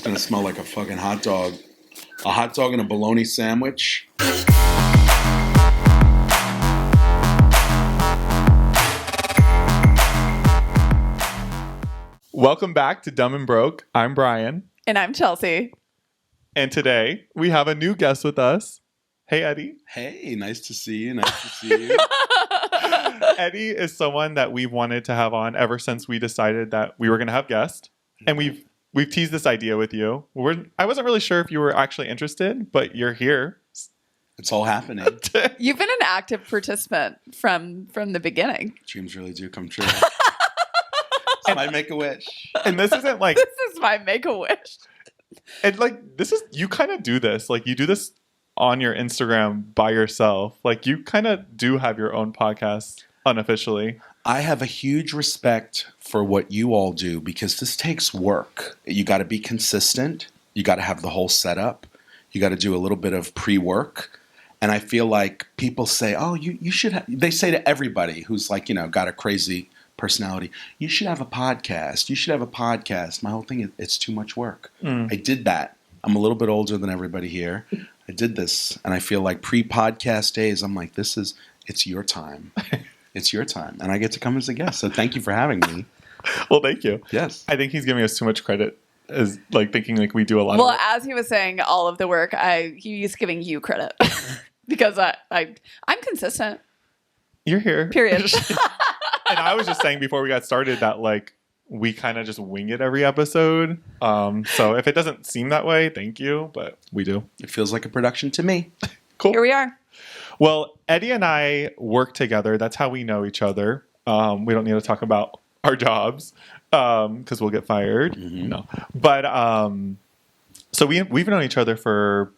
gonna smell like a fucking hot dog. A hot dog and a bologna sandwich. Welcome back to Dumb and Broke. I'm Brian. And I'm Chelsea. And today we have a new guest with us. Hey, Eddie. Hey, nice to see you. Nice to see you. Eddie is someone that we've wanted to have on ever since we decided that we were going to have guests. And we've teased this idea with you. I wasn't really sure if you were actually interested, but you're here. It's all happening. You've been an active participant from the beginning. Dreams really do come true. It's my make-a-wish. And this isn't like... This is my make-a-wish. And like, this is... You kind of do this. Like, you do this on your Instagram by yourself. Like, you kind of do have your own podcast unofficially. I have a huge respect for what you all do because this takes work. You got to be consistent. You got to have the whole setup. You got to do a little bit of pre-work. And I feel like people say, oh, you should have... They say to everybody who's like, got a crazy personality, you should have a podcast. You should have a podcast. My whole thing is it's too much work. I did that. I'm a little bit older than everybody here. I did this. And I feel like pre-podcast days, I'm like, it's your time. It's your time. And I get to come as a guest. So thank you for having me. Well, thank you. Yes. I think he's giving us too much credit as like thinking like we do a lot of Well, work. as he was saying all of the work, he's giving you credit. Because I'm consistent. You're here. Period. And I was just saying before we got started that like we kind of just wing it every episode. So if it doesn't seem that way, thank you, but we do. It feels like a production to me. Cool. Here we are. Well, Eddie and I work together. That's how we know each other. We don't need to talk about our jobs because we'll get fired. Mm-hmm. No, but so we've known each other for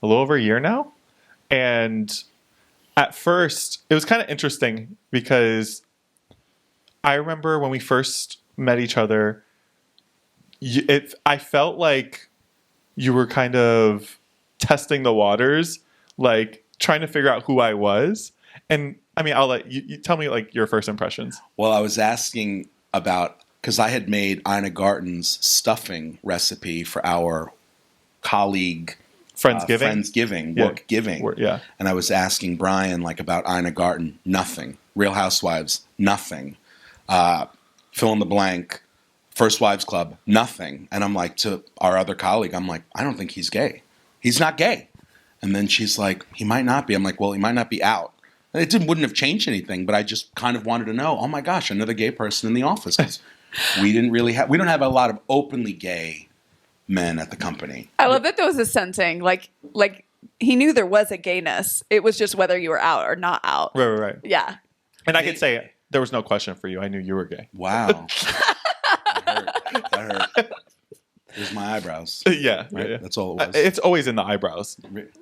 a little over a year now, and at first it was kind of interesting because I remember when we first met each other, I felt like you were kind of testing the waters, like trying to figure out who I was. And I mean, I'll let you tell me like your first impressions. Well, I was asking about, because I had made Ina Garten's stuffing recipe for our colleague Friendsgiving, work giving. Yeah. And I was asking Brian like about Ina Garten, nothing. Real Housewives, nothing. Fill in the blank, First Wives Club, nothing. And I'm like, to our other colleague, I'm like, I don't think he's gay. He's not gay. And then she's like, he might not be. I'm like, well, he might not be out. And it wouldn't have changed anything, but I just kind of wanted to know, oh my gosh, another gay person in the office. 'Cause we don't have a lot of openly gay men at the company. I love that there was a sensing, like he knew there was a gayness. It was just whether you were out or not out. Right. Yeah. And I could say there was no question for you. I knew you were gay. Wow. That hurt. It was my eyebrows. Yeah. Right? Yeah. That's all it was. It's always in the eyebrows.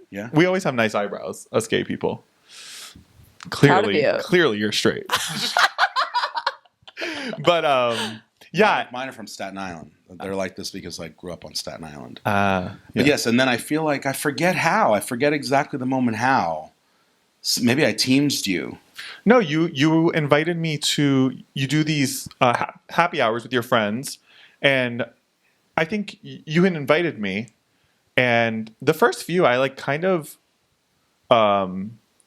Yeah. We always have nice eyebrows, us gay people. Proud of you. Clearly you're straight. But yeah. Mine are from Staten Island. They're like this because I grew up on Staten Island. Yeah. But yes, and then I feel like I forget how. I forget exactly the moment how. Maybe I teamsed you. No, you invited me to, you do these happy hours with your friends, and I think you had invited me, and the first few I like kind of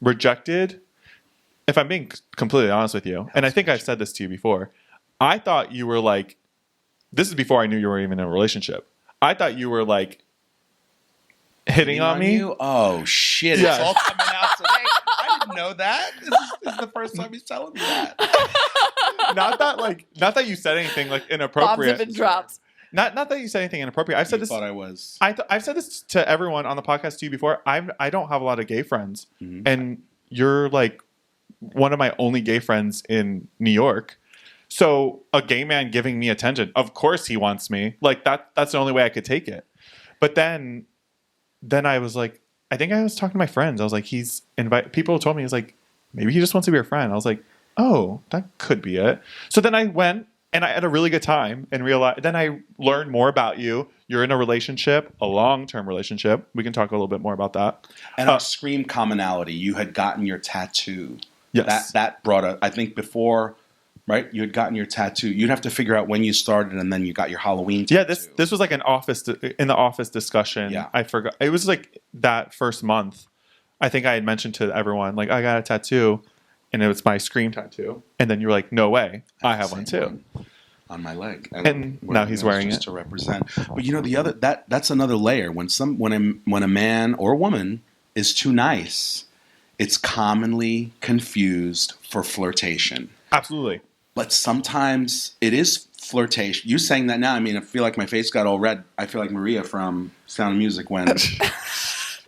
rejected, if I'm being completely honest with you, and I think I've said this to you before. I thought you were like, this is before I knew you were even in a relationship. I thought you were like hitting on me. You? Oh shit! Yeah. It's all coming out today. I didn't know that. This is the first time he's telling me that. Not that you said anything like Bombs inappropriate. have been dropped. Not that you said anything inappropriate. I've said this. Thought I was. I've said this to everyone on the podcast to you before. I don't have a lot of gay friends, and you're like one of my only gay friends in New York. So a gay man giving me attention, of course he wants me. Like that's the only way I could take it. But then I was like, I think I was talking to my friends. I was like, people told me, he's like, maybe he just wants to be your friend. I was like, oh, that could be it. So then I went and I had a really good time and realized, then I learned more about you. You're in a relationship, a long-term relationship. We can talk a little bit more about that. And our scream commonality. You had gotten your tattoo. Yes. That brought I think before right? You had gotten your tattoo. You'd have to figure out when you started, and then you got your Halloween tattoo. Yeah, this was like in the office discussion. Yeah. I forgot. It was like that first month. I think I had mentioned to everyone, like, I got a tattoo, and it was my Scream tattoo. And then you were like, no way, I have one too. On my leg, and now he's wearing it to represent. But the other that's another layer. When a man or a woman is too nice, it's commonly confused for flirtation. Absolutely. But sometimes it is flirtation. You saying that now, I mean, I feel like my face got all red. I feel like Maria from Sound of Music when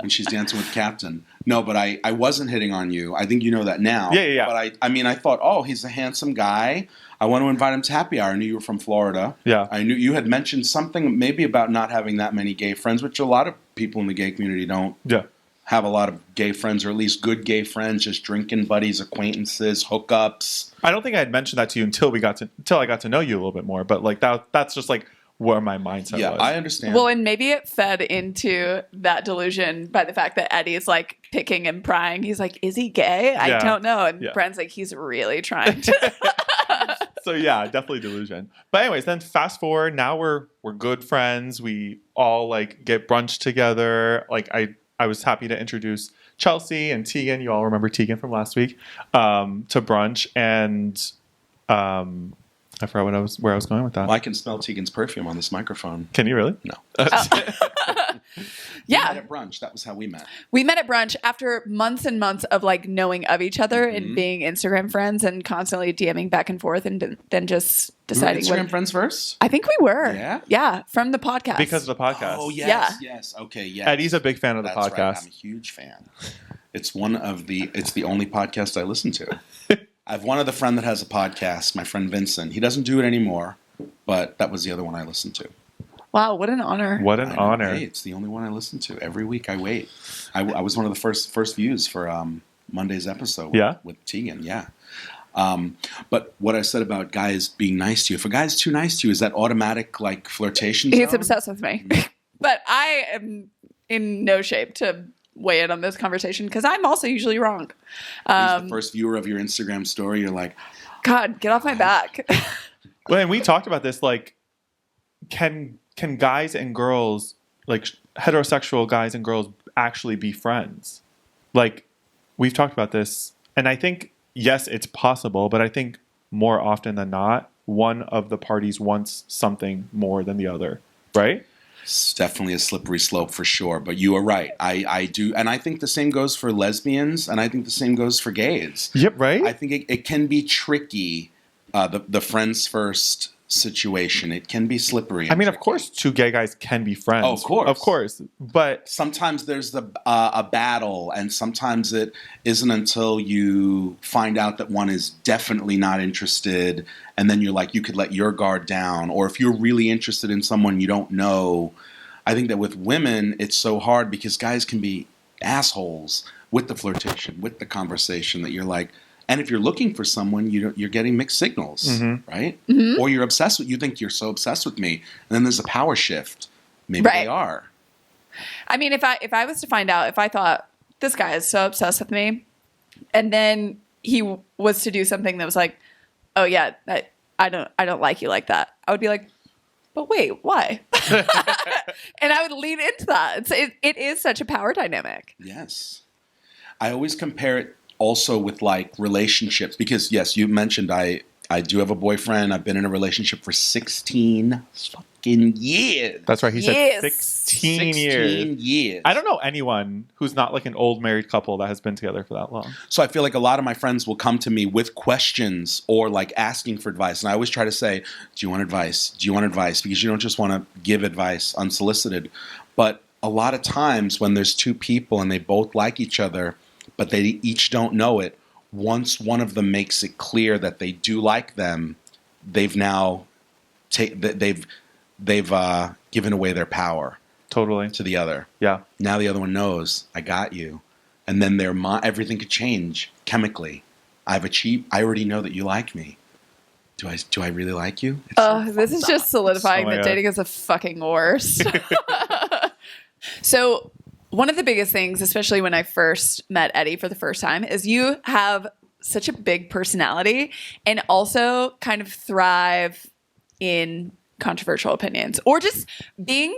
she's dancing with Captain. No, but I wasn't hitting on you. I think you know that now. Yeah. But I thought, oh, he's a handsome guy. I want to invite him to happy hour. I knew you were from Florida. Yeah. I knew you had mentioned something maybe about not having that many gay friends, which a lot of people in the gay community don't have a lot of gay friends, or at least good gay friends, just drinking buddies, acquaintances, hookups. I don't think I had mentioned that to you until I got to know you a little bit more. But like that's just like where my mindset was. Yeah, I understand. Well, and maybe it fed into that delusion by the fact that Eddie's like picking and prying. He's like, is he gay? I don't know. And Brent's like, he's really trying to. So yeah, definitely delusion. But anyways, then fast forward, now we're good friends. We all like get brunch together. Like I was happy to introduce Chelsea and Tegan. You all remember Tegan from last week, to brunch. And I forgot where I was going with that. Well, I can smell Tegan's perfume on this microphone. Can you really? No. Yeah. We met at brunch. That was how we met. We met at brunch after months and months of like knowing of each other and being Instagram friends and constantly DMing back and forth, and then just deciding. We were Instagram friends first? I think we were. Yeah? Yeah, from the podcast. Because of the podcast. Oh, yes. Yes. Okay, yes. Eddie's a big fan of the That's podcast. Right. I'm a huge fan. It's the only podcast I listen to. I have one other friend that has a podcast, my friend Vincent. He doesn't do it anymore, but that was the other one I listened to. Wow, what an honor. What an honor. Hey, it's the only one I listen to. Every week I wait. I was one of the first views for Monday's episode with Tegan, but what I said about guys being nice to you, if a guy's too nice to you, is that automatic like flirtation zone? He's obsessed with me. But I am in no shape to weigh in on this conversation because I'm also usually wrong. He's the first viewer of your Instagram story. You're like, God, get off my back. Well, and we talked about this, like, can guys and girls, like heterosexual guys and girls, actually be friends? Like, we've talked about this, and I think, yes, it's possible, but I think more often than not, one of the parties wants something more than the other, right? It's definitely a slippery slope for sure, but you are right. I do, and I think the same goes for lesbians, and I think the same goes for gays. Yep, right? I think it can be tricky, the friends first situation. It can be slippery. I mean, tricky. of course, two gay guys can be friends. Oh, of course. But sometimes there's a battle, and sometimes it isn't until you find out that one is definitely not interested, and then you're like, you could let your guard down. Or if you're really interested in someone you don't know, I think that with women, it's so hard because guys can be assholes with the flirtation, with the conversation, that you're like, and if you're looking for someone, you're getting mixed signals, right? Mm-hmm. Or you're obsessed with, you think you're so obsessed with me, and then there's a power shift. Maybe they are. I mean, if I was to find out, if I thought this guy is so obsessed with me, and then he was to do something that was like, oh yeah, I don't like you like that, I would be like, but wait, why? And I would lean into that. It is such a power dynamic. Yes, I always compare it also with like relationships, because yes, you mentioned I do have a boyfriend. I've been in a relationship for 16 fucking years. That's right. He said 16 years. I don't know anyone who's not like an old married couple that has been together for that long. So I feel like a lot of my friends will come to me with questions or like asking for advice. And I always try to say, do you want advice? Do you want advice? Because you don't just want to give advice unsolicited. But a lot of times when there's two people and they both like each other, but they each don't know it, once one of them makes it clear that they do like them, they've now they've given away their power totally to the other. Yeah. Now the other one knows, I got you, and then everything could change chemically. I already know that you like me. Do I really like you? This is just solidifying that dating is the fucking worst. So one of the biggest things, especially when I first met Eddie for the first time, is you have such a big personality and also kind of thrive in controversial opinions or just being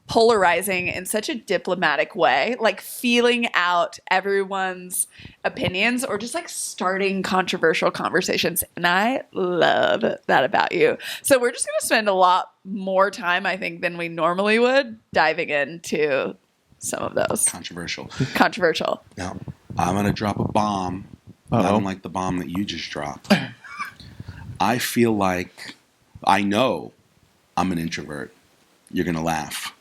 polarizing in such a diplomatic way, like feeling out everyone's opinions or just like starting controversial conversations. And I love that about you. So we're just going to spend a lot more time, I think, than we normally would diving into some of those. Controversial. Now, I'm going to drop a bomb. Uh-oh. Not unlike the bomb that you just dropped. I feel like I know I'm an introvert. You're going to laugh.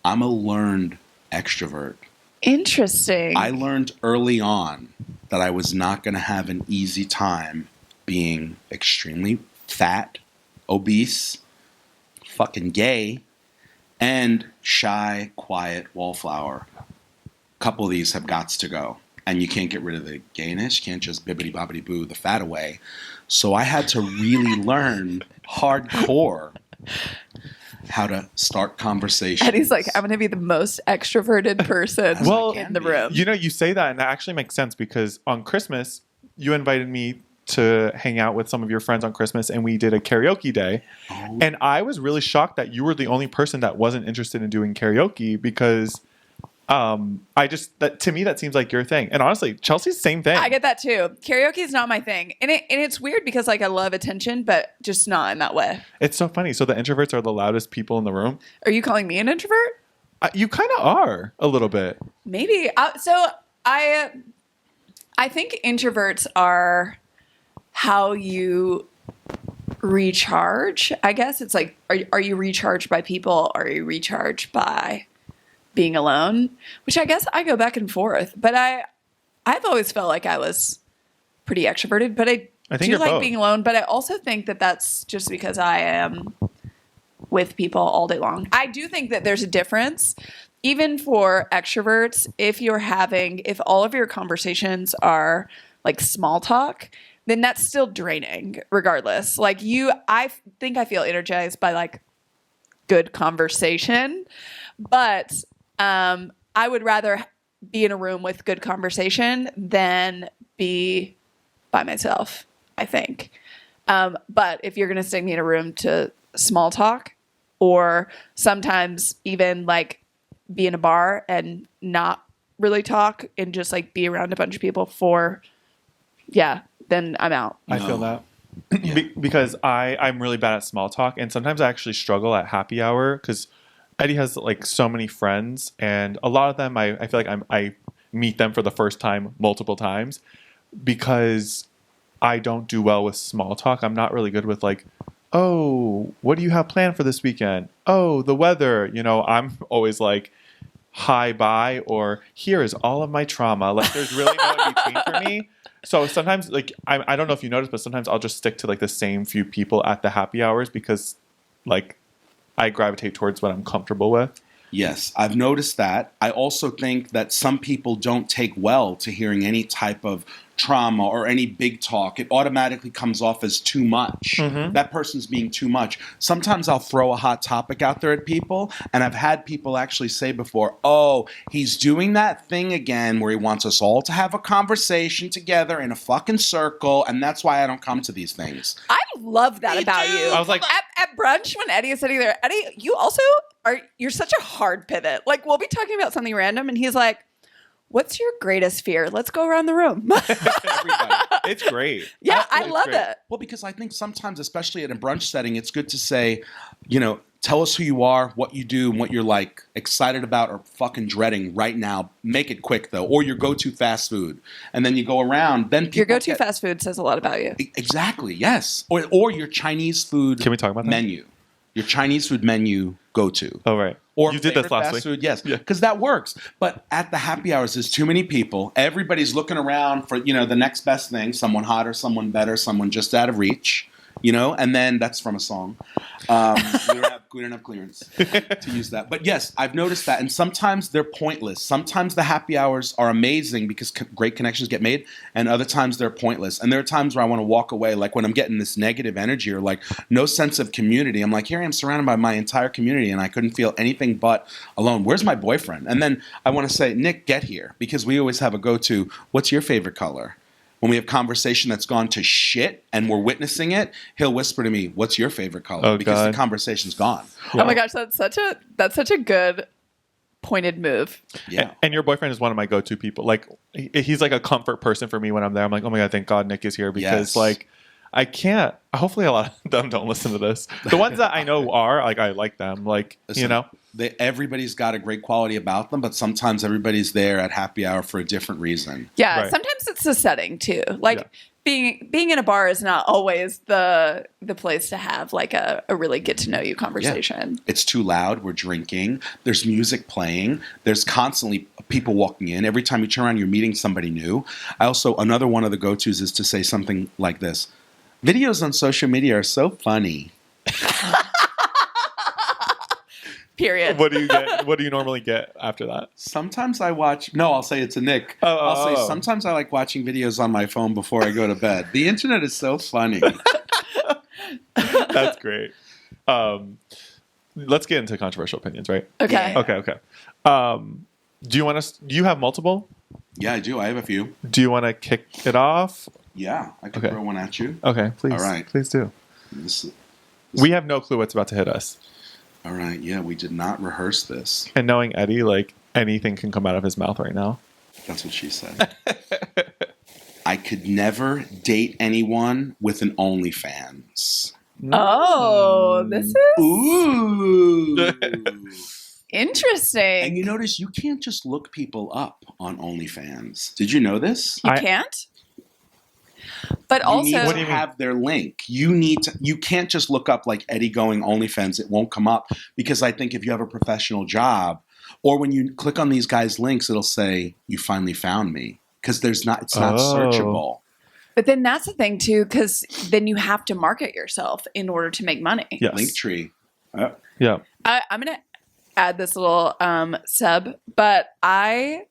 I'm a learned extrovert. Interesting. I learned early on that I was not going to have an easy time being extremely fat, obese, fucking gay, and shy, quiet, wallflower. A couple of these have got to go. And you can't get rid of the gayness. You can't just bibbity-bobbity-boo the fat away. So I had to really learn hardcore how to start conversations. And he's like, I'm going to be the most extroverted person in the room. You know, you say that, and that actually makes sense because on Christmas, you invited me to hang out with some of your friends on Christmas, and we did a karaoke day. Oh. And I was really shocked that you were the only person that wasn't interested in doing karaoke because to me, that seems like your thing. And honestly, Chelsea's same thing. I get that too. Karaoke is not my thing. And it's weird because like I love attention, but just not in that way. It's so funny. So the introverts are the loudest people in the room. Are you calling me an introvert? You kind of are a little bit. Maybe. I think introverts are how you recharge. I guess it's like, are you recharged by people? Or are you recharged by being alone? Which I guess I go back and forth. But I've always felt like I was pretty extroverted. But I think do like both. being alone. But I also think that that's just because I am with people all day long. I do think that there's a difference. Even for extroverts, if all of your conversations are like small talk, then that's still draining regardless. Like I think I feel energized by like good conversation, but I would rather be in a room with good conversation than be by myself, I think. But if you're going to stick me in a room to small talk or sometimes even like be in a bar and not really talk and just like be around a bunch of people then I'm out. I feel that. Because I'm really bad at small talk, and sometimes I actually struggle at happy hour because Eddie has like so many friends, and a lot of them I feel like I meet them for the first time multiple times because I don't do well with small talk. I'm not really good with like, oh, what do you have planned for this weekend? Oh, the weather. You know, I'm always like, hi, bye, or here is all of my trauma. Like there's really no in between for me. So sometimes, like, I don't know if you noticed, but sometimes I'll just stick to, like, the same few people at the happy hours because, like, I gravitate towards what I'm comfortable with. Yes, I've noticed that. I also think that some people don't take well to hearing any type of trauma or any big talk. It automatically comes off as too much. Mm-hmm. That person's being too much. Sometimes I'll throw a hot topic out there at people, and I've had people actually say before, oh, he's doing that thing again where he wants us all to have a conversation together in a fucking circle, and that's why I don't come to these things. I love that about you. I was like, at brunch when Eddie is sitting there, Eddie, you also you're such a hard pivot. Like we'll be talking about something random and he's like, what's your greatest fear? Let's go around the room. Everybody. It's great. Yeah, I love it. Well, because I think sometimes, especially in a brunch setting, it's good to say, you know, tell us who you are, what you do, and what you're like excited about or fucking dreading right now. Make it quick though, or your go-to fast food, and then you go around. Then your go-to fast food says a lot about you. Exactly. Yes. Or your Chinese food. Can we talk about that? Menu? Your Chinese food menu go-to. Oh right. Or you did this last fast week. Food, yes, Yeah. Because that works. But at the happy hours, there's too many people. Everybody's looking around for, you know, the next best thing, someone hotter, someone better, someone just out of reach, you know. And then that's from a song. We don't have clearance to use that. But yes, I've noticed that. And sometimes they're pointless. Sometimes the happy hours are amazing because great connections get made. And other times they're pointless. And there are times where I want to walk away, like when I'm getting this negative energy or like no sense of community. I'm like, here I am surrounded by my entire community and I couldn't feel anything but alone. Where's my boyfriend? And then I want to say, Nick, get here. Because we always have a go-to, what's your favorite color? When we have conversation that's gone to shit and we're witnessing it, he'll whisper to me, "What's your favorite color?" Because the conversation's gone. Oh my gosh, that's such a good pointed move. Yeah. And your boyfriend is one of my go-to people. Like he's like a comfort person for me when I'm there. I'm like, oh my God, thank God Nick is here because like I can't. Hopefully, a lot of them don't listen to this. The ones that I know are like, I like them. Like, Listen, you know, everybody's got a great quality about them, but sometimes everybody's there at happy hour for a different reason. Yeah, Right. sometimes it's the setting too. Like being in a bar is not always the place to have like a really get to know you conversation. Yeah. It's too loud. We're drinking. There's music playing. There's constantly people walking in. Every time you turn around, you're meeting somebody new. Another one of the go-tos is to say something like this. Videos on social media are so funny. Period. what do you get? What do you normally get after that? Sometimes I watch. No, I'll say it to Nick. I'll say sometimes I like watching videos on my phone before I go to bed. The internet is so funny. That's great. Let's get into controversial opinions, right? Okay. Yeah. Okay. Do you want to? Do you have multiple? Yeah, I do. I have a few. Do you want to kick it off? Yeah, I can throw one at you. Okay, please. All right. Please do. This, We have no clue what's about to hit us. all right. Yeah, we did not rehearse this. And knowing Eddie, like anything can come out of his mouth right now. That's what she said. I could never date anyone with an OnlyFans. Oh, this is Ooh. interesting. And you notice you can't just look people up on OnlyFans. Did you know this? You can't? But You also, need What to do you mean? have their link. You can't just look up like Eddie going OnlyFans. It won't come up because I think if you have a professional job or when you click on these guys' links, it'll say you finally found me because it's not searchable. but then that's the thing too, because then you have to market yourself in order to make money. Yes. Linktree. Yeah. I'm going to add this little sub, but I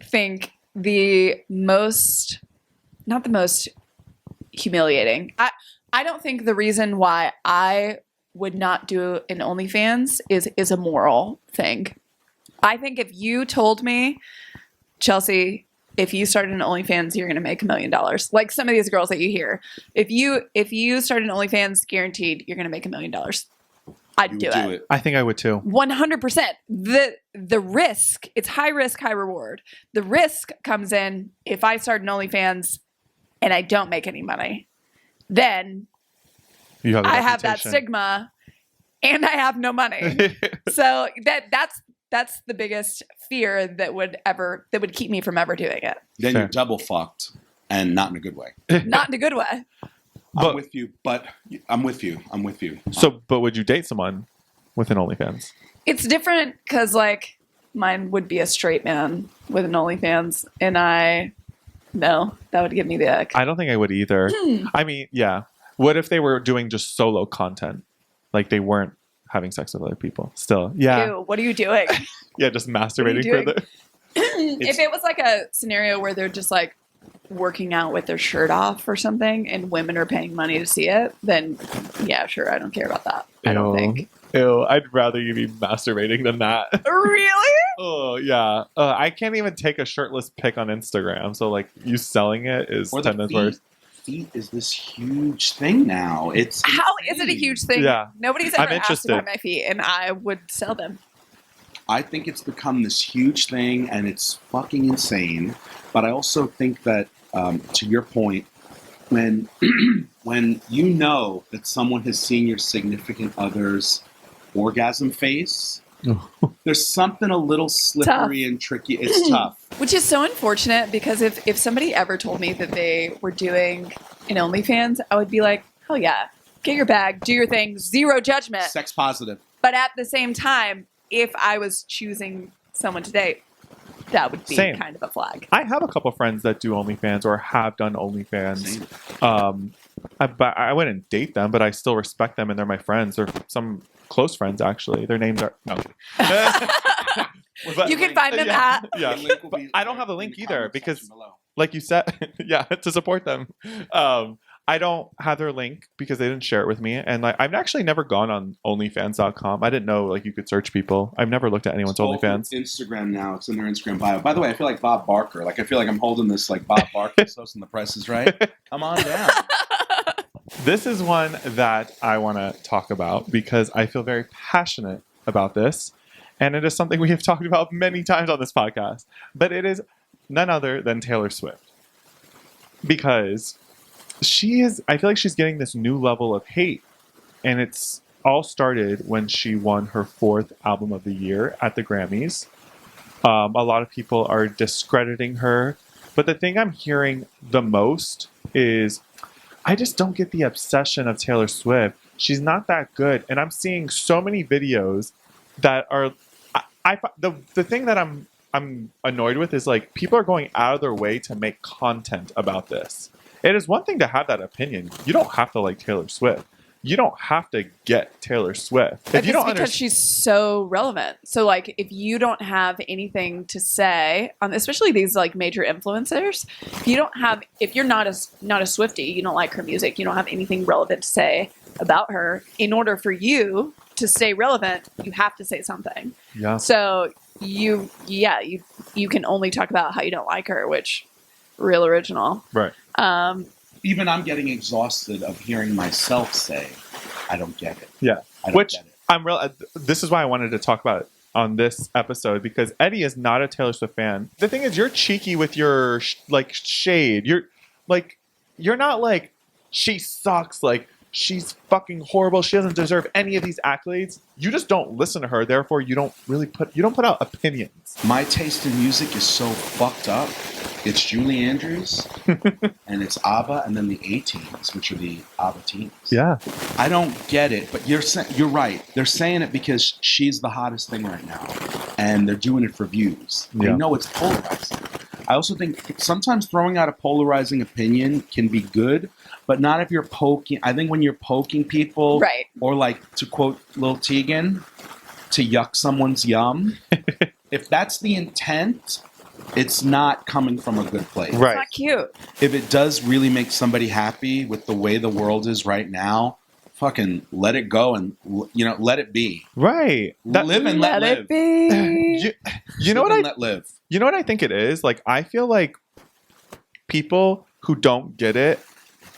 think not the most humiliating. I don't think the reason why I would not do an OnlyFans is a moral thing. I think if you told me, Chelsea, if you started an OnlyFans, you're going to make $1 million. Like some of these girls that you hear, if you start an OnlyFans, guaranteed you're going to make $1 million. I'd do it. I think I would too. 100%. The risk, it's high risk, high reward. The risk comes in if I start an OnlyFans and I don't make any money, then You have I have that reputation. stigma and I have no money. So that's the biggest fear that would keep me from ever doing it. Then Fair. you're double fucked and not in a good way. Not in a good way. I'm with you, but I'm with you. So, but would you date someone with an OnlyFans? It's different because like mine would be a straight man with an OnlyFans, and that would give me the ick. I don't think I would either. I mean, yeah. What if they were doing just solo content? Like they weren't having sex with other people. Still, yeah. Ew, what are you doing? Yeah, just masturbating doing? for the. If it was like a scenario where they're just like working out with their shirt off or something and women are paying money to see it, then yeah, sure, I don't care about that. I don't think. Ew, I'd rather you be masturbating than that. Really? Oh, yeah. I can't even take a shirtless pic on Instagram. So, like, you selling it is Or 10 times worse. Feet is this huge thing now. It's How is it a huge thing? Yeah. Nobody's I'm ever asked interested. about my feet, and I would sell them. I think it's become this huge thing, and it's fucking insane. But I also think that, to your point, when when you know that someone has seen your significant other's orgasm face, there's something a little slippery and tricky. It's tough. Which is so unfortunate because if somebody ever told me that they were doing an OnlyFans, I would be like, hell yeah, get your bag, do your thing, zero judgment. Sex positive. But at the same time, if I was choosing someone to date, that would be Same. kind of a flag. I have a couple friends that do OnlyFans or have done OnlyFans. But I wouldn't date them, but I still respect them and they're my friends. They're some close friends, actually. Their names are... No. But- You can find them yeah, at... yeah. The link will be I don't have a in link the either comment because, section below. like you said, yeah, to support them. I don't have their link because they didn't share it with me. And like, I've actually never gone on OnlyFans.com. I didn't know like you could search people. I've never looked at anyone's OnlyFans. Instagram now. It's in their Instagram bio. By the way, I feel like Bob Barker. Like I feel like I'm holding this like Bob Barker hosting The Price is Right. Come on down. This is one that I want to talk about because I feel very passionate about this. And it is something we have talked about many times on this podcast. But it is none other than Taylor Swift. Because I feel like she's getting this new level of hate. And it's all started when she won her 4th album of the year at the Grammys. A lot of people are discrediting her. But the thing I'm hearing the most is I just don't get the obsession of Taylor Swift. She's not that good. And I'm seeing so many videos that are... The thing that I'm annoyed with is like people are going out of their way to make content about this. It is one thing to have that opinion. You don't have to like Taylor Swift. You don't have to get Taylor Swift. But it's because she's so relevant. So like if you don't have anything to say on especially these like major influencers, if you're not a Swiftie, you don't like her music, you don't have anything relevant to say about her, in order for you to stay relevant, you have to say something. Yeah. So you can only talk about how you don't like her, which real original. Right. Even I'm getting exhausted of hearing myself say, I don't get it. Yeah. I don't get it. This is why I wanted to talk about it on this episode, because Eddie is not a Taylor Swift fan. The thing is, you're cheeky with your shade. You're not like, she sucks, like, she's fucking horrible, she doesn't deserve any of these accolades. You just don't listen to her, therefore you don't put out opinions. My taste in music is so fucked up. It's Julie Andrews, and it's ABBA, and then the A-Teens, which are the ABBA teens. Yeah. I don't get it, but you're right. They're saying it because she's the hottest thing right now, and they're doing it for views. They know it's polarizing. I also think sometimes throwing out a polarizing opinion can be good, but not if you're poking. I think when you're poking people, right, or like, to quote Lil Tegan, to yuck someone's yum, if that's the intent, it's not coming from a good place. Right. It's not cute. If it does really make somebody happy with the way the world is right now, fucking let it go and, let it be. Right. Live and let live. It be. You know what let live. You know what I think it is? Like, I feel like people who don't get it,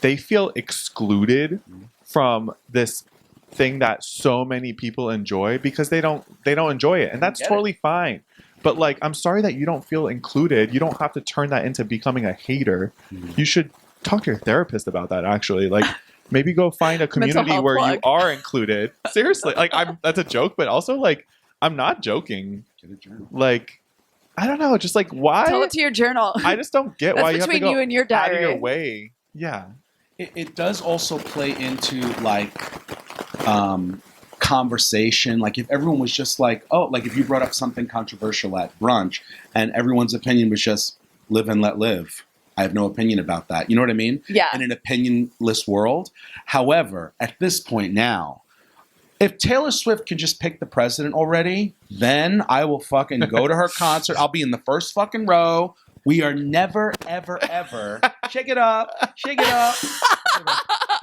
they feel excluded from this thing that so many people enjoy because they don't enjoy it. And that's totally fine. But like, I'm sorry that you don't feel included. You don't have to turn that into becoming a hater. You should talk to your therapist about that, actually. Like, maybe go find a community where you are included. Seriously. Like, that's a joke, but also like, I'm not joking. Get a journal. Like, I don't know, just like, why? Tell it to your journal. I just don't get why you have to go you and your diary. out of your way. Yeah. It does also play into like conversation. Like if everyone was just like, like if you brought up something controversial at brunch and everyone's opinion was just live and let live. I have no opinion about that. You know what I mean? Yeah. In an opinionless world. However, at this point now, if Taylor Swift could just pick the president already, then I will fucking go to her concert. I'll be in the first fucking row. We are never, ever, ever. Shake it up. Shake it up.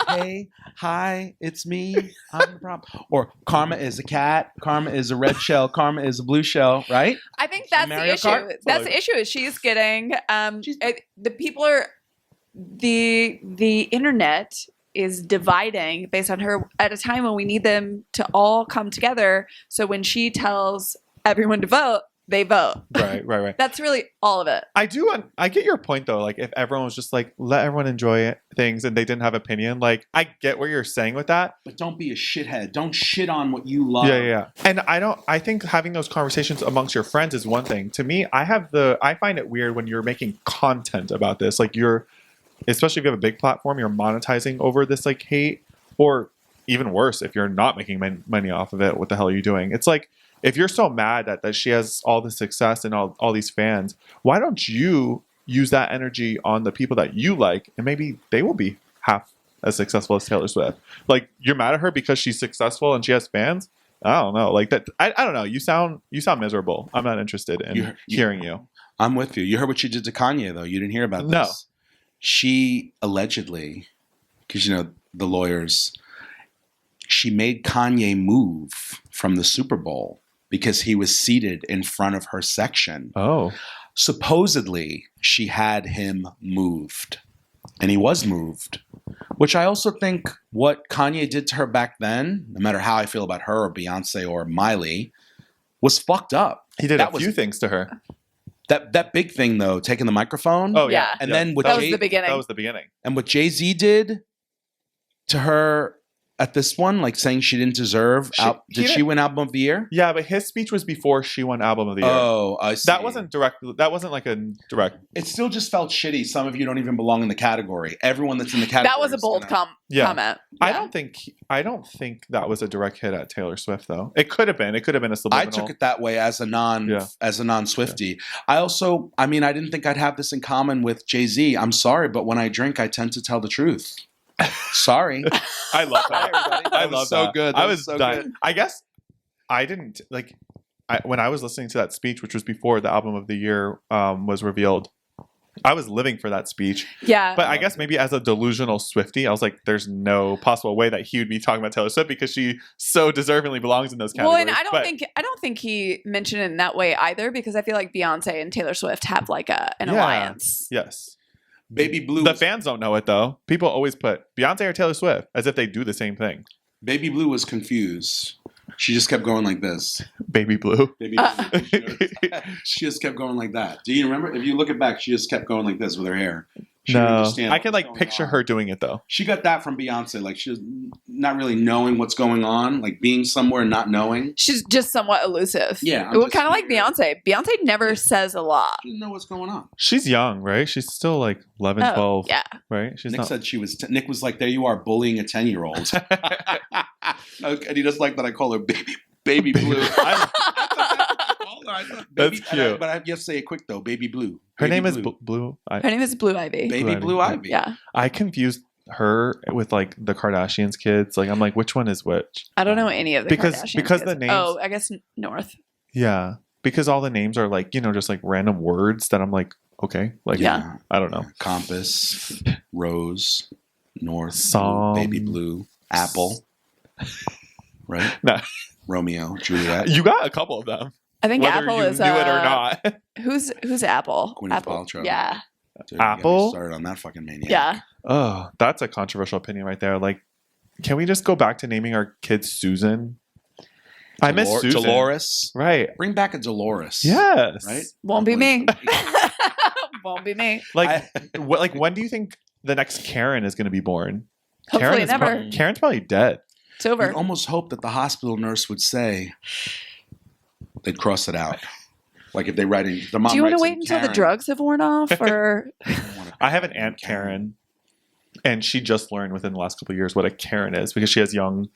Hey, hi, it's me. I'm the problem. Or Karma is a cat. Karma is a red shell. Karma is a blue shell, right? I think that's the issue. Kart? That's the issue is she's getting the people are the internet is dividing based on her at a time when we need them to all come together. So when she tells everyone to vote, they vote. Right. That's really all of it. I get your point though. Like if everyone was just like, let everyone enjoy things and they didn't have opinion, like I get what you're saying with that. But don't be a shithead. Don't shit on what you love. Yeah. And I think having those conversations amongst your friends is one thing. To me, I find it weird when you're making content about this. Like especially if you have a big platform, you're monetizing over this like hate, or even worse, if you're not making money off of it, what the hell are you doing? It's like, if you're so mad that she has all this success and all these fans, why don't you use that energy on the people that you like, and maybe they will be half as successful as Taylor Swift? Like, you're mad at her because she's successful and she has fans? I don't know. Like that. I don't know. You sound miserable. I'm not interested in hearing you. I'm with you. You heard what she did to Kanye, though. You didn't hear about this. No. She allegedly because, the lawyers, she made Kanye move from the Super Bowl because he was seated in front of her section. Oh. Supposedly, she had him moved, and he was moved, which I also think what Kanye did to her back then, no matter how I feel about her or Beyonce or Miley, was fucked up. He did a few things to her. That big thing, though, taking the microphone. Oh, yeah. And then that was the beginning. That was the beginning. And what Jay-Z did to her at this one, like saying she didn't deserve did she win album of the year? Yeah, but his speech was before she won album of the year. Oh, I see. That wasn't like a direct. It still just felt shitty. Some of you don't even belong in the category. Everyone that's in the category. That was a bold comment. Yeah. I don't think that was a direct hit at Taylor Swift though. It could have been. It could have been a subliminal. I took it that way as a non-Swiftie. Yeah. I didn't think I'd have this in common with Jay-Z. I'm sorry, but when I drink, I tend to tell the truth. Sorry. I love that. I love so that. good. I was so dying. Good. I guess I didn't when I was listening to that speech, which was before the album of the year was revealed. I was living for that speech. Yeah. But I guess maybe as a delusional Swiftie, I was like, there's no possible way that he would be talking about Taylor Swift because she so deservingly belongs in those categories. Well, and I don't think he mentioned it in that way either, because I feel like Beyonce and Taylor Swift have like an alliance. Yes. Baby Blue. The fans don't know it though. People always put Beyonce or Taylor Swift as if they do the same thing. Baby Blue was confused. She just kept going like this. Baby Blue. Baby Blue. She just kept going like that. Do you remember? If you look it back, she just kept going like this with her hair. No, I can picture her doing it though. She got that from Beyonce. Like she's not really knowing what's going on, like being somewhere and not knowing. She's just somewhat elusive. Yeah, kind of like Beyonce. Beyonce never says a lot. She doesn't know what's going on. She's young, right? She's still like 11, 12. Yeah, right. Nick said she was. Nick was like, "There you are, bullying a 10-year-old," and he doesn't like that I call her Baby Blue. That's cute. But I have to say it quick though. Baby Blue. Her name is Blue. Her name is Blue Ivy. Baby Blue Ivy. Yeah. I confused her with like the Kardashians kids. Like I'm like, which one is which? I don't know any of the Kardashians because kids. the names. Oh, I guess North. Yeah, because all the names are like just like random words that I'm like, okay, like I don't know. Compass, Rose, North, Song, Blue, Baby Blue, Apple, right? No. Romeo, Juliet. You got a couple of them. I think whether Apple you is knew it or not. Who's Apple? Gwyneth Apple. Paltrow. Yeah. Dude, Apple. Started on that fucking maniac. Yeah. Oh, that's a controversial opinion right there. Like, can we just go back to naming our kids Susan? I miss Susan. Dolores. Right. Bring back a Dolores. Yes. Right. Won't be me. Won't be me. Like, when do you think the next Karen is going to be born? Hopefully never. Karen's probably dead. It's over. You almost hope that the hospital nurse would say they'd cross it out. Like if they write in, the mom. Do you want to wait until the drugs have worn off, or? I have an aunt Karen, and she just learned within the last couple of years what a Karen is because she has young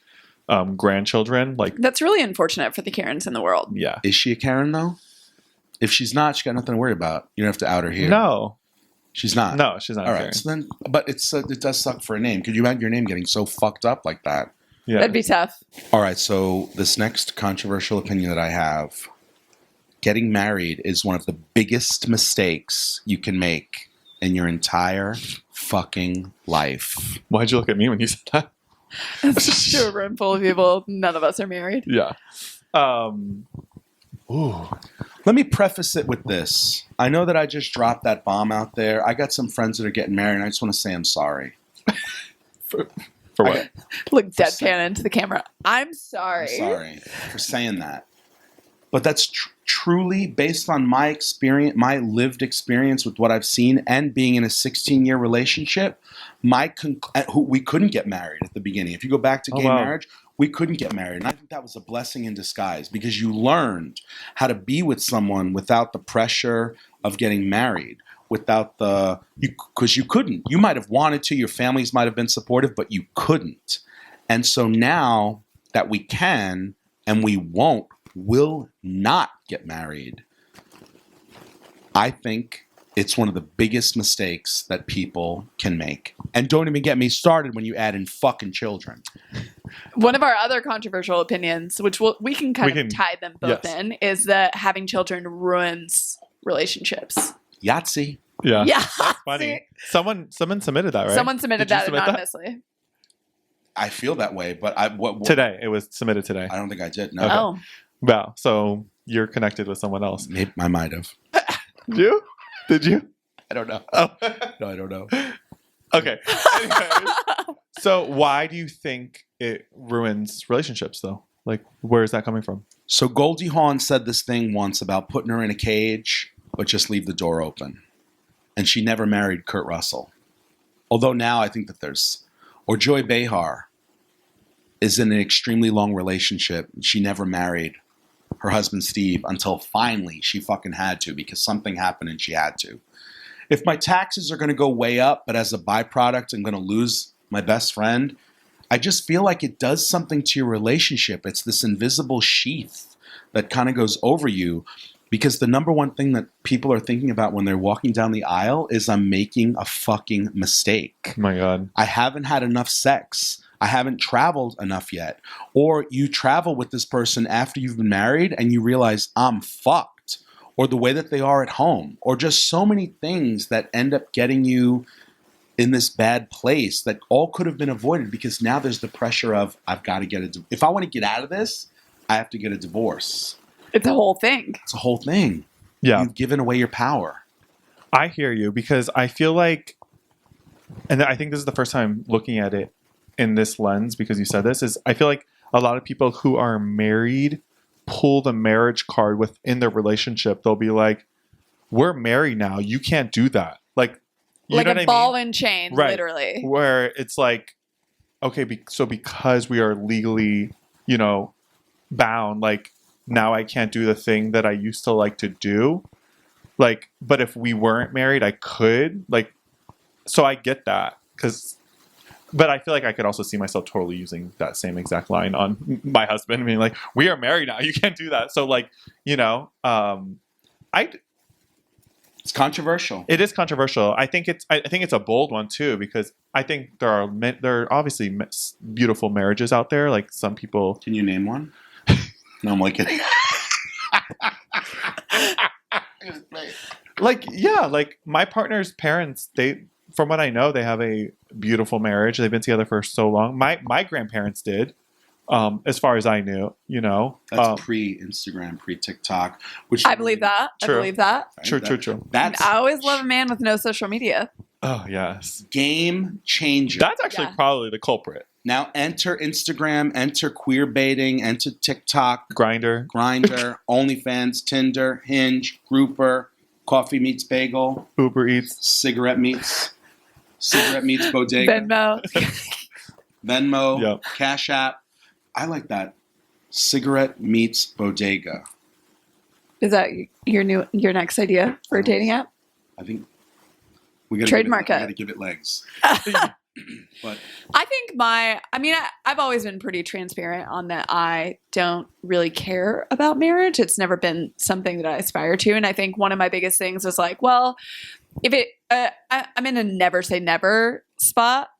grandchildren. Like that's really unfortunate for the Karens in the world. Yeah. Is she a Karen though? If she's not, she got nothing to worry about. You don't have to out her here. No. She's not. No, she's not. All right. So then, but it does suck for a name. Could you imagine your name getting so fucked up like that? Yeah. That'd be tough. All right. So this next controversial opinion that I have, getting married is one of the biggest mistakes you can make in your entire fucking life. Why'd you look at me when you said that? It's just to a room full of people. None of us are married. Yeah. Ooh. Let me preface it with this. I know that I just dropped that bomb out there. I got some friends that are getting married, and I just want to say I'm sorry. For what? Look deadpan into the camera. I'm sorry. I'm sorry for saying that. But that's truly based on my experience, my lived experience with what I've seen and being in a 16-year relationship. We couldn't get married at the beginning. If you go back to gay marriage, we couldn't get married. And I think that was a blessing in disguise because you learned how to be with someone without the pressure of getting married, because you couldn't. You might have wanted to, your families might have been supportive, but you couldn't. And so now that we can and we will not get married, I think it's one of the biggest mistakes that people can make. And don't even get me started when you add in fucking children. One of our other controversial opinions, which we can tie them both in, is that having children ruins relationships. Yahtzee. Yeah. Yeah. That's funny. Someone submitted that, right? Someone submitted Did you that submit anonymously. I feel that way, but what Today. It was submitted today. I don't think I did. No, Okay. Oh. Wow. So you're connected with someone else. maybe I might have. You? Did you? I don't know. Oh. No, I don't know. Okay. Anyways, so why do you think it ruins relationships, though? Like, where is that coming from? So Goldie Hawn said this thing once about putting her in a cage, but just leave the door open. And she never married Kurt Russell. Although now I think that or Joy Behar is in an extremely long relationship. She never married her husband Steve until finally she fucking had to, because something happened and she had to. If my taxes are going to go way up, but as a byproduct I'm going to lose my best friend, I just feel like it does something to your relationship. It's this invisible sheath that kind of goes over you, because the number one thing that people are thinking about when they're walking down the aisle is, I'm making a fucking mistake. Oh my God. I haven't had enough sex. I haven't traveled enough yet. Or you travel with this person after you've been married and you realize, I'm fucked. Or the way that they are at home. Or just so many things that end up getting you in this bad place that all could have been avoided, because now there's the pressure of, I've got to get if I want to get out of this, I have to get a divorce. It's a whole thing. It's a whole thing. Yeah. You've given away your power. I hear you, because I feel like, and I think this is the first time looking at it in this lens, because you said this, is I feel like a lot of people who are married pull the marriage card within their relationship. They'll be like, we're married now. You can't do that. Like, you Like know a what I ball mean? and chain, Right. literally. Where it's like, okay, so because we are legally, bound, like, now I can't do the thing that I used to like to do. Like, but if we weren't married, I could. Like, so I get that. But I feel like I could also see myself totally using that same exact line on my husband. I mean, like, we are married now. You can't do that. So, like, It's controversial. it is controversial. I think it's a bold one too, because I think there are obviously beautiful marriages out there. Like, some people. Can you name one? No, I'm like kidding. Like my partner's parents, from what I know, they have a beautiful marriage. They've been together for so long. My grandparents did, as far as I knew, That's pre-Instagram, pre-TikTok. Which I believe that. True. I believe that. True. That's I always love a man with no social media. Oh, yes. game changer. That's actually Yeah. probably the culprit. Now enter Instagram, enter queer baiting, enter TikTok, Grinder. Grindr, OnlyFans, Tinder, Hinge, Grouper, Coffee Meets Bagel, Uber Eats. Cigarette Meets Bodega, Venmo, Yep. Cash App. I like that. Cigarette Meets Bodega. Is that your next idea for a dating app? I think we got Trademark We it. got to give it legs. But I think I've always been pretty transparent on that. I don't really care about marriage. It's never been something that I aspire to. And I think one of my biggest things was like, well, I'm in a never say never spot,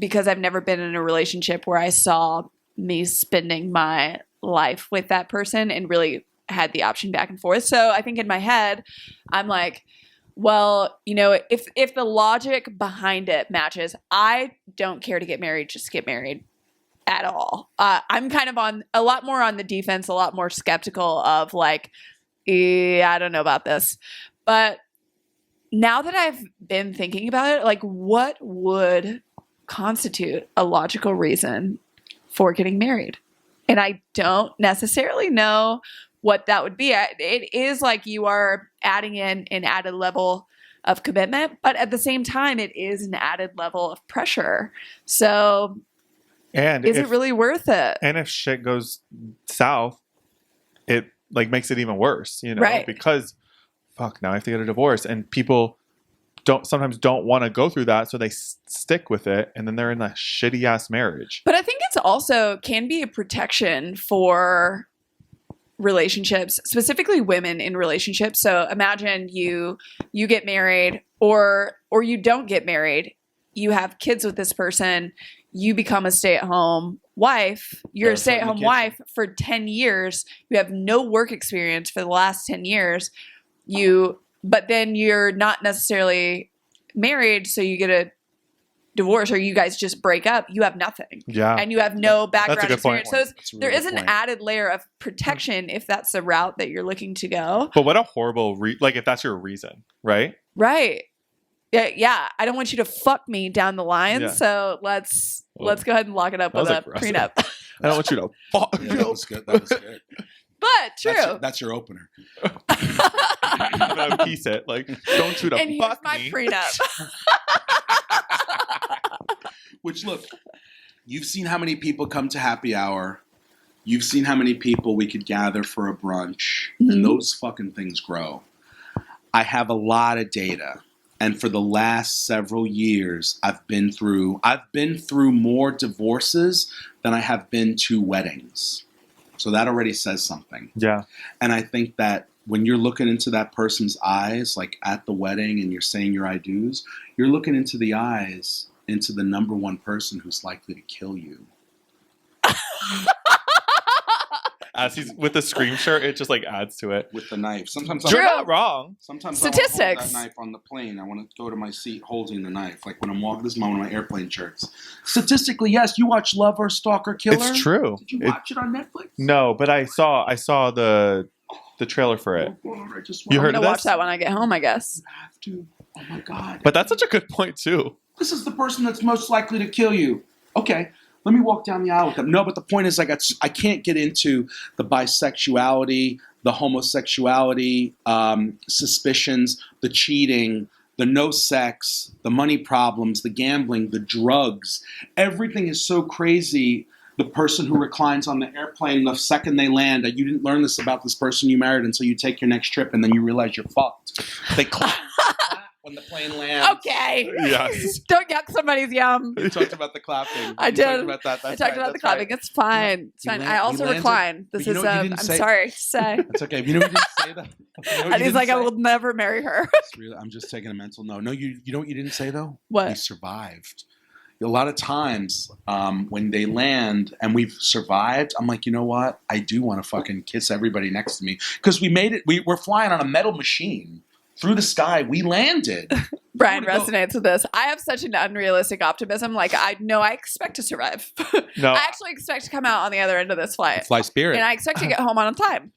because I've never been in a relationship where I saw me spending my life with that person and really had the option back and forth. So I think in my head, I'm like, well, if the logic behind it matches, I don't care to get married, just get married at all. I'm kind of a lot more on the defense, a lot more skeptical of like, I don't know about this. But now that I've been thinking about it, like, what would constitute a logical reason for getting married? And I don't necessarily know what that would be. It is like you are adding in an added level of commitment, but at the same time, it is an added level of pressure. So And is it really worth it? And if shit goes south, it like makes it even worse, Right. Because fuck, now I have to get a divorce, and people sometimes don't want to go through that, so they stick with it, and then they're in a shitty ass marriage. But I think it's also can be a protection for relationships, specifically women in relationships. So imagine you get married or you don't get married. You have kids with this person. You become a stay-at-home wife. You're a Barefoot in the stay-at-home kitchen. wife for 10 years. You have no work experience for the last 10 years. You but then you're not necessarily married, so you get a divorce or you guys just break up, you have nothing. Yeah. And you have no background good point. experience. So That's a really there is good an point. added layer of protection if that's the route that you're looking to go. But what a horrible like if that's your reason, right? Right. Yeah. I don't want you to fuck me down the line. Yeah. So let's go ahead and lock it up That with was a aggressive. prenup. I don't want you to fuck. Yeah, that was good. That was good. But true. That's your opener. I'm gonna piece it. Like, don't you to And here's fuck my me. prenup. Which, look, you've seen how many people come to happy hour. You've seen how many people we could gather for a brunch. Mhm. And those fucking things grow. I have a lot of data. And for the last several years, I've been through more divorces than I have been to weddings. So that already says something. Yeah. And I think that when you're looking into that person's eyes, like at the wedding and you're saying your I do's, you're looking into the eyes into the number one person who's likely to kill you. As he's with the scream shirt, it just like adds to it. With the knife. Sometimes You're True. not wrong. Sometimes I want to hold Statistics. that knife on the plane. I want to go to my seat holding the knife. Like when I'm walking, this is one of my airplane shirts. Statistically, yes, you watch Lover, Stalker, Killer? It's true. Did you It- watch it on Netflix? no, but I saw the trailer for it. Oh, God, I just You I'm heard gonna of this? watch that when I get home, I guess. You have to. Oh my God. But that's such a good point too. This is the person that's most likely to kill you. Okay, let me walk down the aisle with them. No, but the point is I can't get into the bisexuality, the homosexuality, suspicions, the cheating, the no sex, the money problems, the gambling, the drugs. Everything is so crazy. The person who reclines on the airplane the second they land, you didn't learn this about this person you married until you take your next trip and then you realize you're fucked. They clap when the plane lands. Okay. Yes. Don't yuck somebody's yum. We talked about the clapping. I We did. talked about that. I That's talked right, about the that's clapping. right. It's fine. It's He fine. land- I he also landed- recline. but This you is know what you didn't I'm say? sorry to say. It's okay. You know what you didn't say though? You know what And you he's like, I didn't will never marry her. say? I'm just taking a mental note. No, you know what you didn't say though? What? We survived. A lot of times when they land and we've survived, I'm like, you know what? I do want to fucking kiss everybody next to me because we made it. We're flying on a metal machine through the sky. We landed. Brian I wanna go- resonates with this. I have such an unrealistic optimism. Like, I expect to survive. No, I actually expect to come out on the other end of this flight. Fly Spirit. And I expect to get home on time.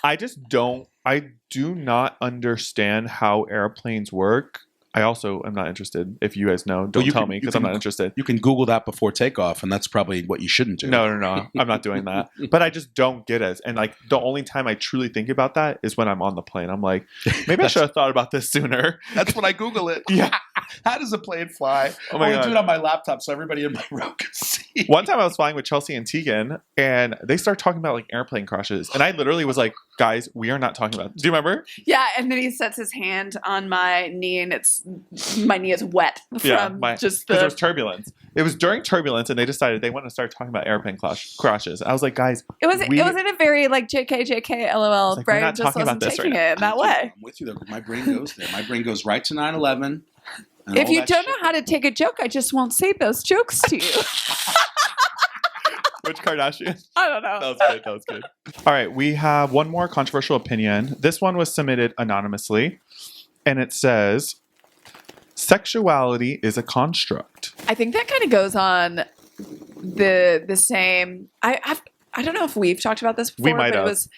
I do not understand how airplanes work. I also am not interested. If you guys know, don't you tell can- me you because I'm can- not interested. You can Google that before takeoff, and that's probably what you shouldn't do. No. I'm not doing that. But I just don't get it. And like the only time I truly think about that is when I'm on the plane. I'm like, maybe I should have thought about this sooner. That's when I Google it. Yeah. How does a plane fly? Oh my I God. do it on my laptop so everybody in my row can see. One time I was flying with Chelsea and Tegan, and they start talking about like airplane crashes, and I literally was like, "Guys, we are not talking about." Do you remember? Yeah, and then he sets his hand on my knee, and my knee is wet from just because there was the. turbulence. It was during turbulence, and they decided they want to start talking about airplane crashes. I was like, "Guys, It was we- in a very like JK LOL. It's like, we're Brian not just talking about wasn't this taking right it in that way. I'm with you though, because my brain goes there. My brain goes right to 9/11. and If all you that don't shit. know how to take a joke, I just won't say those jokes to you. which Kardashian?" I don't know. That was good. All right, we have one more controversial opinion. This one was submitted anonymously, and it says, "Sexuality is a construct." I think that kind of goes on the same. I don't know if we've talked about this before, We might but have. it was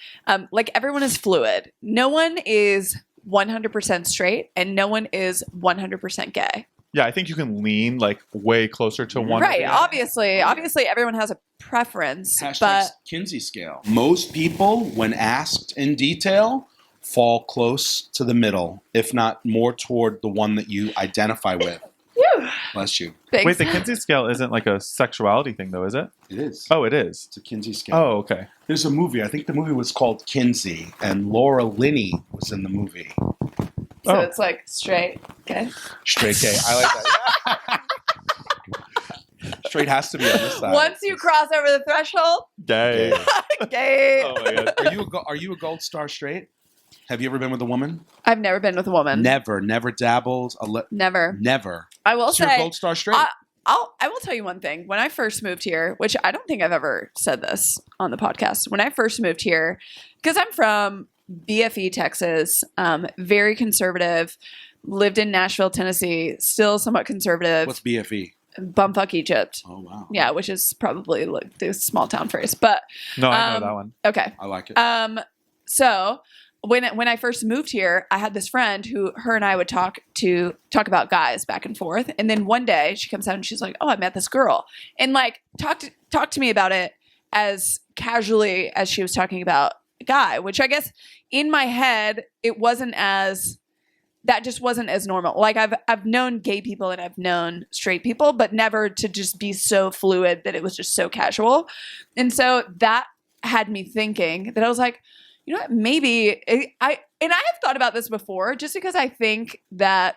like everyone is fluid. No one is 100% straight, and no one is 100% gay. Yeah, I think you can lean like way closer to one. or Right? the other. Obviously, everyone has a preference, Hashtag but Kinsey scale. Most people, when asked in detail, fall close to the middle, if not more toward the one that you identify with. Phew. Bless you. Thanks. Wait, the Kinsey scale isn't like a sexuality thing, though, is it? It is. Oh, it is. It's a Kinsey scale. Oh, okay. There's a movie. I think the movie was called Kinsey, and Laura Linney was in the movie. So Oh. it's like straight. Okay. Straight gay. I like that. Straight has to be on this side. Once you cross over the threshold, Gay. gay. Oh my god. Are you a gold star straight? Have you ever been with a woman? I've never been with a woman. Never dabbled. Never. Never. I will So you're a say. gold star straight. I will tell you one thing. When I first moved here, which I don't think I've ever said this on the podcast, when I first moved here, because I'm from BFE, Texas, very conservative, lived in Nashville, Tennessee, still somewhat conservative. What's BFE? Bumfuck Egypt. Oh, wow. Yeah, which is probably like the small town phrase. But No, I know that one. Okay. I like it. So when I first moved here, I had this friend who her and I would talk about guys back and forth. And then one day she comes out and she's like, "Oh, I met this girl," and like talk to me about it as casually as she was talking about a guy, which I guess in my head that just wasn't as normal. Like I've known gay people and I've known straight people, but never to just be so fluid that it was just so casual. And so that had me thinking that I was like, you know what, maybe I have thought about this before, just because I think that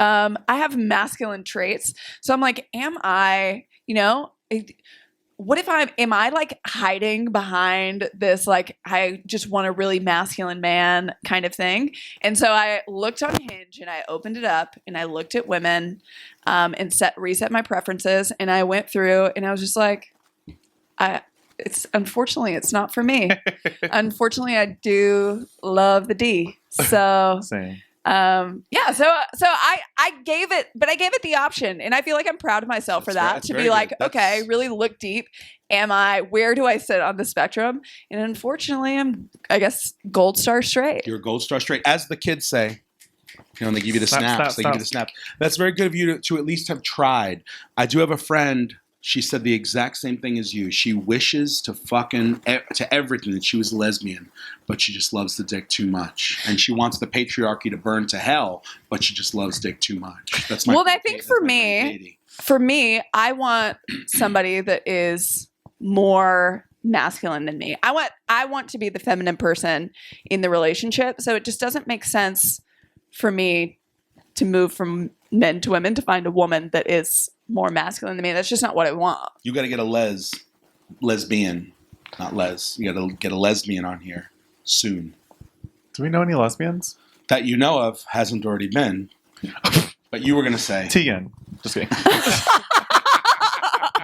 I have masculine traits. So I'm like, am I, what if am I like hiding behind this, like, I just want a really masculine man kind of thing? And so I looked on Hinge and I opened it up and I looked at women and reset my preferences. And I went through and I was just like, unfortunately, it's not for me. Unfortunately, I do love the D. So Same. yeah, so I gave it the option, and I feel like I'm proud of myself for that, to be like, okay, really look deep. Where do I sit on the spectrum? And unfortunately, I guess gold star straight. You're a gold star straight, as the kids say. And they give you the snaps. They give you the snaps. That's very good of you to at least have tried. I do have a friend. She said the exact same thing as you. She wishes to everything that she was a lesbian, but she just loves the dick too much. And she wants the patriarchy to burn to hell, but she just loves dick too much. That's my I think for me, I want somebody that is more masculine than me. I want to be the feminine person in the relationship. So it just doesn't make sense for me to move from men to women to find a woman that is more masculine than me. That's just not what I want. You got to get a lesbian, not les. You got to get a lesbian on here soon. Do we know any lesbians? That you know of, hasn't already been. But you were going to say. Tegan. Just kidding.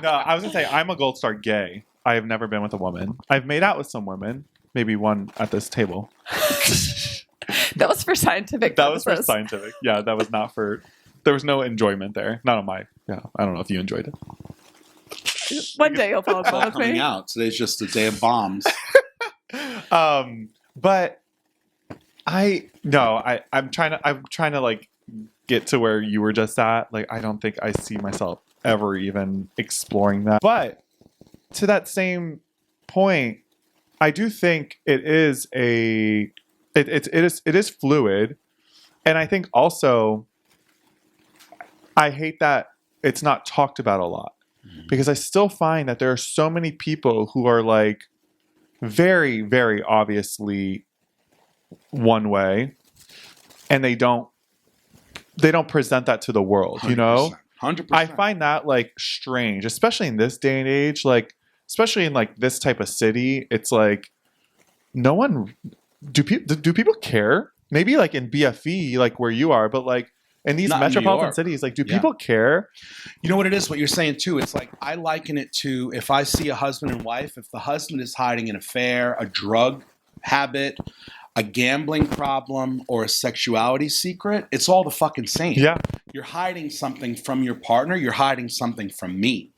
No, I was going to say, I'm a gold star gay. I have never been with a woman. I've made out with some women. Maybe one at this table. That was for scientific purposes. That was for scientific. Yeah, that was not for... There was no enjoyment there. Not on my... Yeah, I don't know if you enjoyed it. One day you'll fall in love with me. Coming out. Today's just a day of bombs. But I'm trying to like get to where you were just at. Like, I don't think I see myself ever even exploring that. But to that same point, I do think it is it is fluid. And I think also I hate that it's not talked about a lot, because I still find that there are so many people who are like very, very obviously one way, and they don't present that to the world, 100%. I find that like strange, especially in this day and age, like especially in like this type of city. It's like no one do people care? Maybe like in BFE, like where you are, but like in these metropolitan cities, like, do people care? You know what it is? What you're saying too. It's like, I liken it to, if I see a husband and wife, if the husband is hiding an affair, a drug habit, a gambling problem, or a sexuality secret, it's all the fucking same. Yeah. You're hiding something from your partner. You're hiding something from me.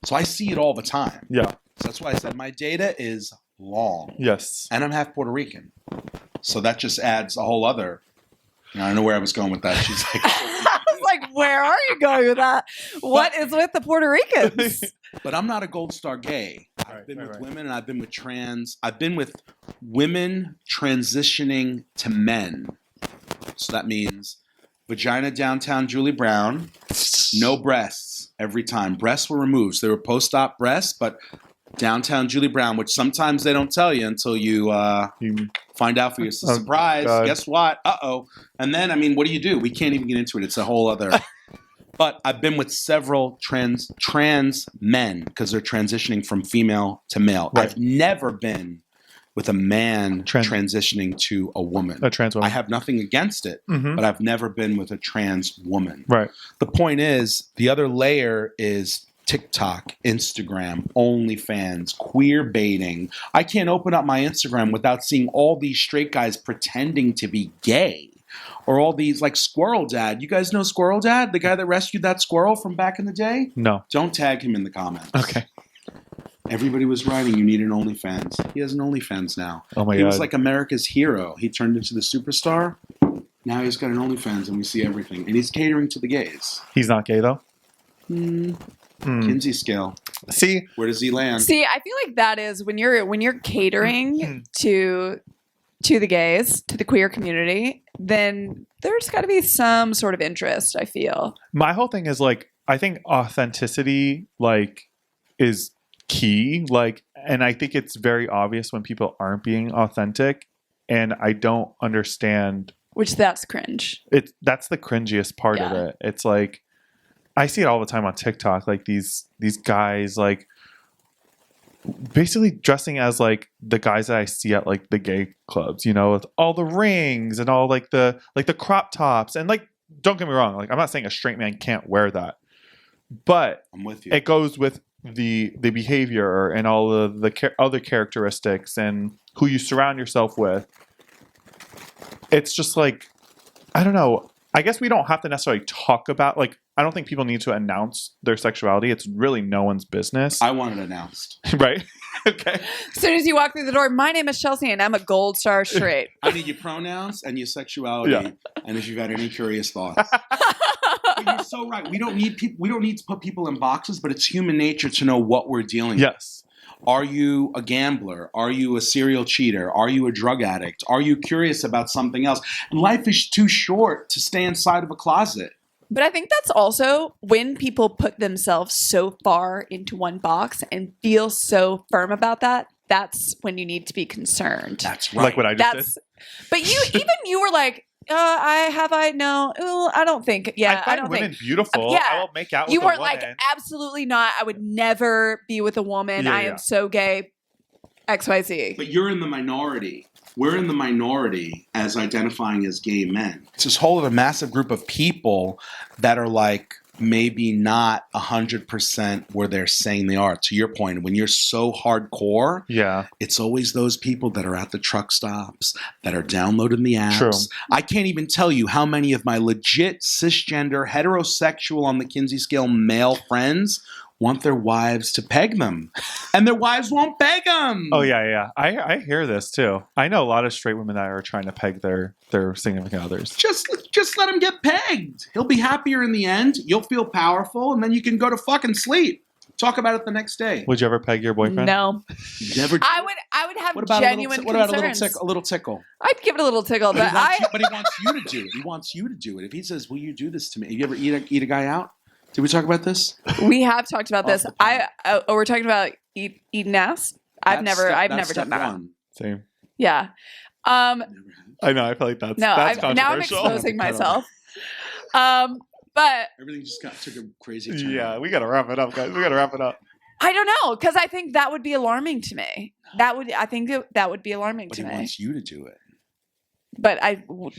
So I see it all the time. Yeah. So that's why I said my data is long. Yes. And I'm half Puerto Rican. So that just adds a whole other... I don't know where I was going with that. She's like... I was like, where are you going with that? What is with the Puerto Ricans? But I'm not a gold star gay. I've been with women, and I've been with trans. I've been with women transitioning to men. So that means vagina downtown Julie Brown, no breasts every time. Breasts were removed. So they were post-op breasts, but downtown Julie Brown, which sometimes they don't tell you until you find out for yourself. Surprise. Guess what? Uh-oh. And then, I mean, what do? We can't even get into it. It's a whole other... But I've been with several trans men because they're transitioning from female to male. Right. I've never been with a man transitioning to a woman. A trans woman. I have nothing against it, but I've never been with a trans woman. Right. The point is, the other layer is TikTok, Instagram, OnlyFans, queer baiting. I can't open up my Instagram without seeing all these straight guys pretending to be gay. Or all these, like Squirrel Dad. You guys know Squirrel Dad? The guy that rescued that squirrel from back in the day? No. Don't tag him in the comments. Okay. Everybody was writing, you need an OnlyFans. He has an OnlyFans now. Oh my God. He was like America's hero. He turned into the superstar. Now he's got an OnlyFans and we see everything. And he's catering to the gays. He's not gay, though? Kinsey scale. See? Where does he land? See, I feel like that is when you're catering to the gays, to the queer community, then there's got to be some sort of interest, I feel. My whole thing is like, I think authenticity like is key. Like, and I think it's very obvious when people aren't being authentic, and I don't understand. Which that's cringe. That's the cringiest part of it. It's like, I see it all the time on TikTok. Like these guys like basically dressing as like the guys that I see at like the gay clubs, you know, with all the rings and all like the crop tops. And like, don't get me wrong, like I'm not saying a straight man can't wear that, but I'm with you. It goes with the behavior and all of the other characteristics and who you surround yourself with. It's just like, I don't know. I guess we don't have to necessarily talk about, like, I don't think people need to announce their sexuality. It's really no one's business. I want it announced. Right? Okay. As soon as you walk through the door, my name is Chelsea and I'm a gold star straight. I need your pronouns and your sexuality, and if you've had any curious thoughts. But you're so right. We don't need to put people in boxes, but it's human nature to know what we're dealing with. Yes. Are you a gambler? Are you a serial cheater? Are you a drug addict? Are you curious about something else? And life is too short to stay inside of a closet. But I think that's also when people put themselves so far into one box and feel so firm about that. That's when you need to be concerned. That's right. Like what I just did. But you were like, no, I don't think. Yeah, I don't find women think. beautiful. Yeah. I will make out with You a weren't woman. like, absolutely not. I would never be with a woman. Yeah, I am so gay. XYZ. But you're in the minority. We're in the minority as identifying as gay men. It's this whole other massive group of people that are like maybe not 100% where they're saying they are. To your point, when you're so hardcore, it's always those people that are at the truck stops, that are downloading the apps. True. I can't even tell you how many of my legit cisgender, heterosexual on the Kinsey scale male friends want their wives to peg them, and their wives won't peg them. Oh yeah. I hear this too. I know a lot of straight women that are trying to peg their significant others. Just let him get pegged. He'll be happier in the end. You'll feel powerful, and then you can go to fucking sleep. Talk about it the next day. Would you ever peg your boyfriend? No. Never. I would have genuine what about concerns. a little tickle? I'd give it a little tickle, but But he wants you to do it. He wants you to do it. If he says, "Will you do this to me?" Have you ever eat a guy out? Did we talk about this? We have talked about this. We're talking about eating ass. I've never done that. One. Same. Yeah. I know. I feel like that's now I'm controversial. exposing myself. But everything just took a crazy turn. Yeah, we gotta wrap it up, guys. We gotta wrap it up. I don't know, because I think that would be alarming to me. That would be alarming to me. But he wants you to do it. But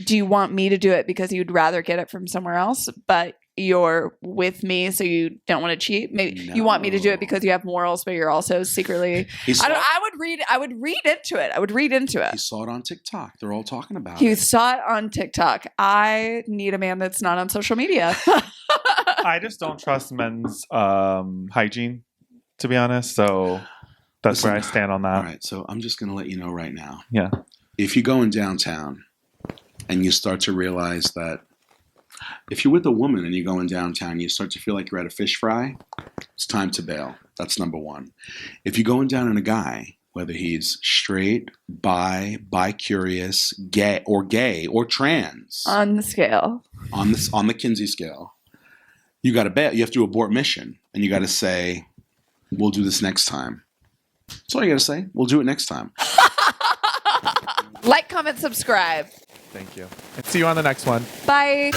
do you want me to do it because you'd rather get it from somewhere else? But you're with me, so you don't want to cheat. Maybe you want me to do it because you have morals, but you're also secretly. I would read into it. I would read into it. He saw it on TikTok. They're all talking about it. He saw it on TikTok. I need a man that's not on social media. I just don't trust men's hygiene, to be honest. So that's where I stand on that. All right. So I'm just going to let you know right now. Yeah. If you go in downtown and you start to realize that if you're with a woman and you're going downtown, you start to feel like you're at a fish fry, it's time to bail. That's number one. If you're going down on a guy, whether he's straight, bi-curious, gay or trans, on the scale, on the Kinsey scale, you got to bail. You have to abort mission, and you got to say, "We'll do this next time." That's all you got to say. We'll do it next time. Like, comment, subscribe. Thank you. And see you on the next one. Bye.